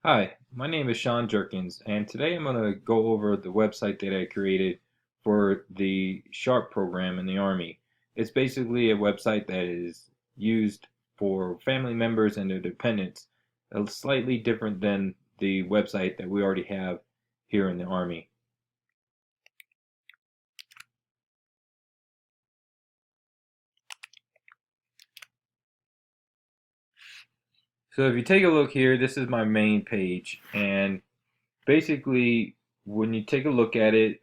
Hi, my name is Sean Jerkins, and today I'm going to go over the website that I created for the SHARP program in the Army. It's basically a website that is used for family members and their dependents, slightly different than the website that we already have here in the Army. So if you take a look here, this is my main page, and basically when you take a look at it,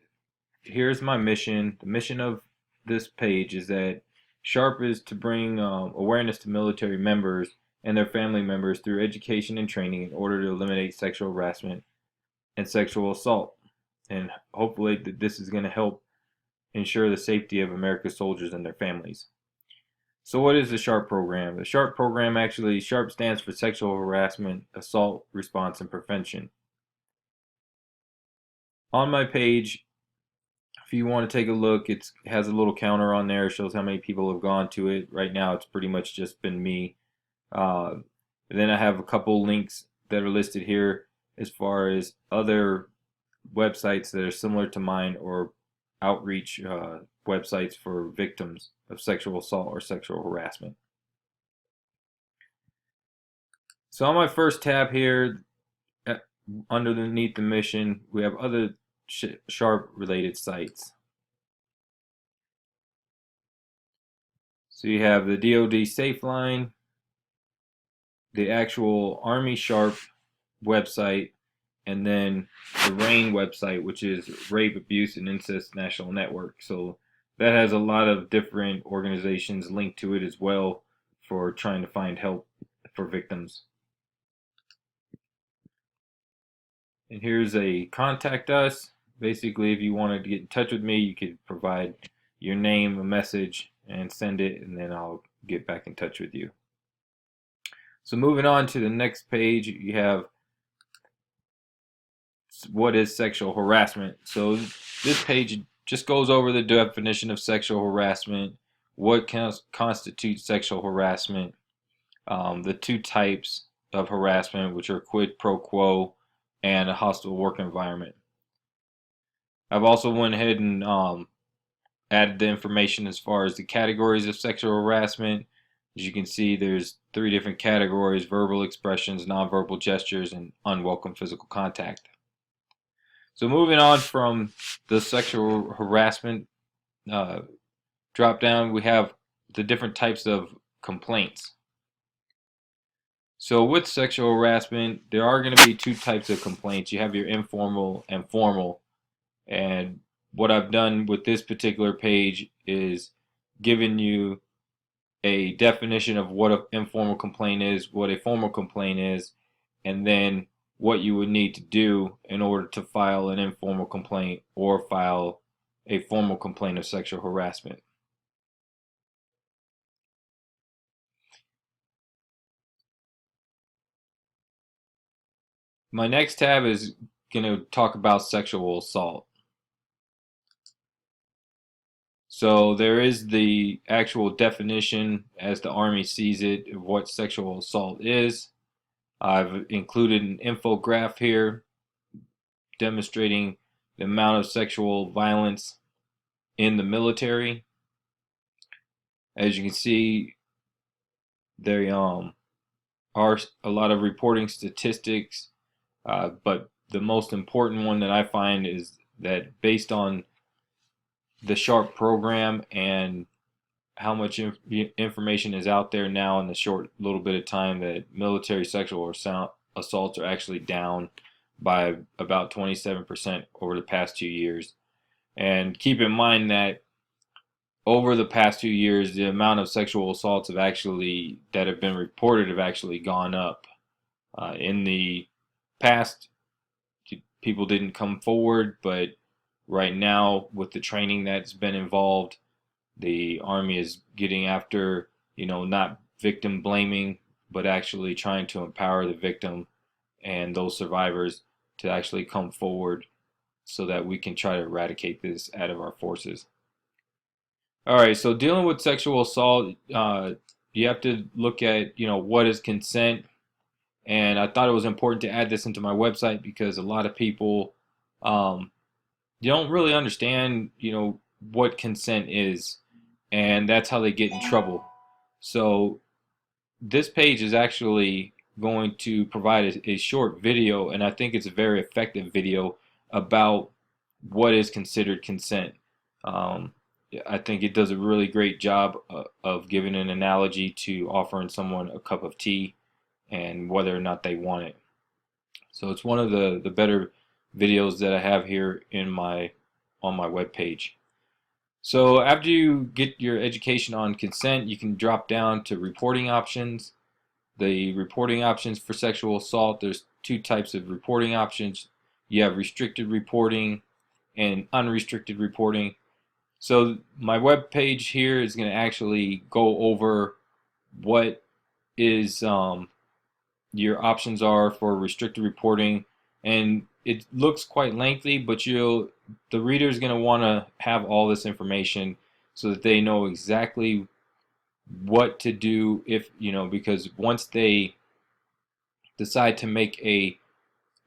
here's my mission. The mission of this page is that SHARP is to bring awareness to military members and their family members through education and training in order to eliminate sexual harassment and sexual assault. And hopefully this is going to help ensure the safety of America's soldiers and their families. So what is the SHARP program? The SHARP program actually, SHARP stands for Sexual Harassment, Assault, Response, and Prevention. On my page, if you want to take a look, it has a little counter on there. It shows how many people have gone to it. Right now, it's pretty much just been me. Uh, then I have a couple links that are listed here as far as other websites that are similar to mine or outreach websites for victims of sexual assault or sexual harassment. So on my first tab here, underneath the mission, we have other SHARP related sites. So you have the DoD Safeline, the actual Army SHARP website, and then the RAIN website, which is Rape, Abuse, and Incest National Network. So that has a lot of different organizations linked to it as well for trying to find help for victims. And here's a contact us. Basically, if you wanted to get in touch with me, you could provide your name, a message, and send it, and then I'll get back in touch with you. So moving on to the next page, you have what is sexual harassment. So this page just goes over the definition of sexual harassment, what constitutes sexual harassment, the two types of harassment, which are quid pro quo and a hostile work environment. I've also went ahead and added the information as far as the categories of sexual harassment. As you can see, there's 3 different categories: verbal expressions, nonverbal gestures, and unwelcome physical contact. So moving on from the sexual harassment drop down, we have the different types of complaints. So with sexual harassment, there are going to be 2 types of complaints. You have your informal and formal. And what I've done with this particular page is given you a definition of what an informal complaint is, what a formal complaint is, and then what you would need to do in order to file an informal complaint or file a formal complaint of sexual harassment. My next tab is going to talk about sexual assault. So there is the actual definition as the Army sees it of what sexual assault is. I've included an infographic here demonstrating the amount of sexual violence in the military. As you can see, there are a lot of reporting statistics, but the most important one that I find is that based on the SHARP program and how much information is out there now in the short little bit of time, that military sexual assaults are actually down by about 27% over the past 2 years. And keep in mind that over the past 2 years, the amount of sexual assaults that have been reported have actually gone up. In the past, people didn't come forward, but right now, with the training that's been involved, the Army is getting after, not victim blaming, but actually trying to empower the victim and those survivors to actually come forward so that we can try to eradicate this out of our forces. All right, so dealing with sexual assault, you have to look at, what is consent, And I thought it was important to add this into my website because a lot of people um, you don't really understand, what consent is, and that's how they get in trouble. So this page is actually going to provide a short video, and I think it's a very effective video about what is considered consent. Um, I think it does a really great job of giving an analogy to offering someone a cup of tea and whether or not they want it. So it's one of the better videos that I have here in my on my web page. So after you get your education on consent, you can drop down to reporting options. The reporting options for sexual assault, there's two types of reporting options. You have restricted reporting and unrestricted reporting. So my web page here is going to actually go over what is your options are for restricted reporting, and it looks quite lengthy, but the reader is going to want to have all this information so that they know exactly what to do if because once they decide to make a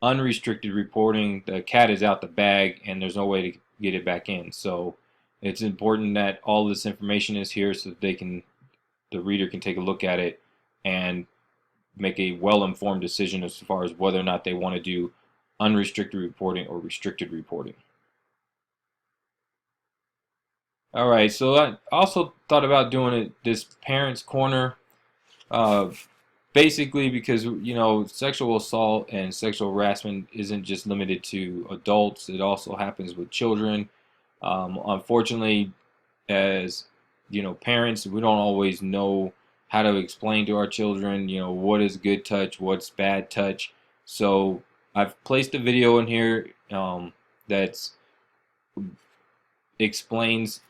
unrestricted reporting, the cat is out the bag and there's no way to get it back in. So it's important that all this information is here so that the reader can take a look at it and make a well-informed decision as far as whether or not they want to do unrestricted reporting or restricted reporting. All right, so I also thought about doing this parents corner, uh, basically because sexual assault and sexual harassment isn't just limited to adults; it also happens with children. Unfortunately, as parents, we don't always know how to explain to our children, what is good touch, what's bad touch. So I've placed a video in here that explains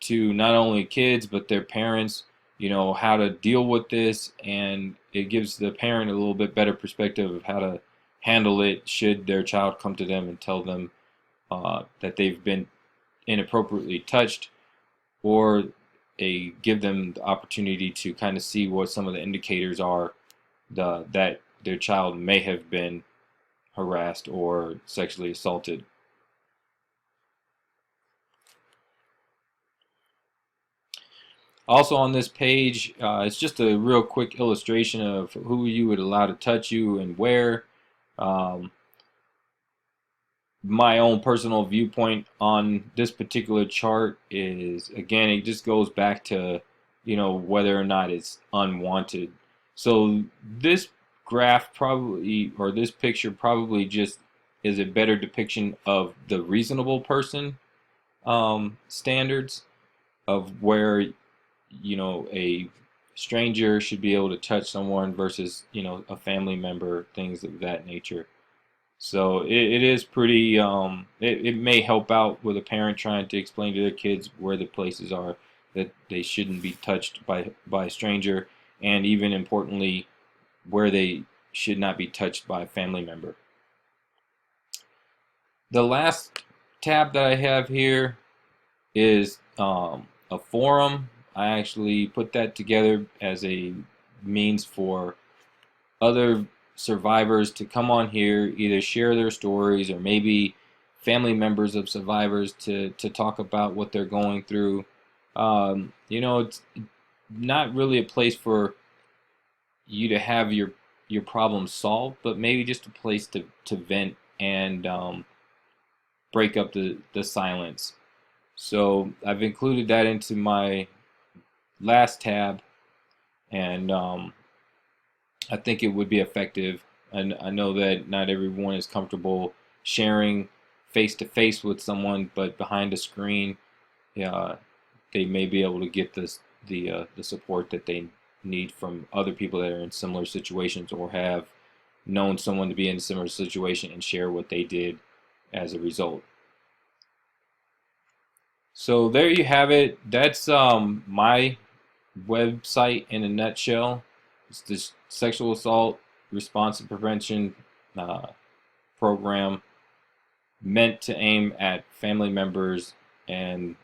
to not only kids but their parents, how to deal with this, and it gives the parent a little bit better perspective of how to handle it should their child come to them and tell them that they've been inappropriately touched, or give them the opportunity to kind of see what some of the indicators are that their child may have been harassed or sexually assaulted. Also on this page, it's just a real quick illustration of who you would allow to touch you and where. Um, my own personal viewpoint on this particular chart is, again, it just goes back to whether or not it's unwanted. So this graph probably, or this picture probably, just is a better depiction of the reasonable person standards of where a stranger should be able to touch someone versus a family member, things of that nature. So it is pretty, it may help out with a parent trying to explain to their kids where the places are that they shouldn't be touched by a stranger, and even importantly, where they should not be touched by a family member. The last tab that I have here is a forum. I actually put that together as a means for other survivors to come on here, either share their stories or maybe family members of survivors to talk about what they're going through. It's not really a place for you to have your problems solved, but maybe just a place to vent and break up the silence. So I've included that into my last tab, and I think it would be effective. And I know that not everyone is comfortable sharing face to face with someone, but behind a screen, they may be able to get the support that they need from other people that are in similar situations or have known someone to be in a similar situation and share what they did as a result. So there you have it. That's my website in a nutshell. It's this sexual assault response and prevention program meant to aim at family members and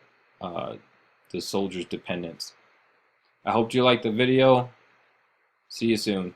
the soldiers' dependents. I hope you liked the video. See you soon.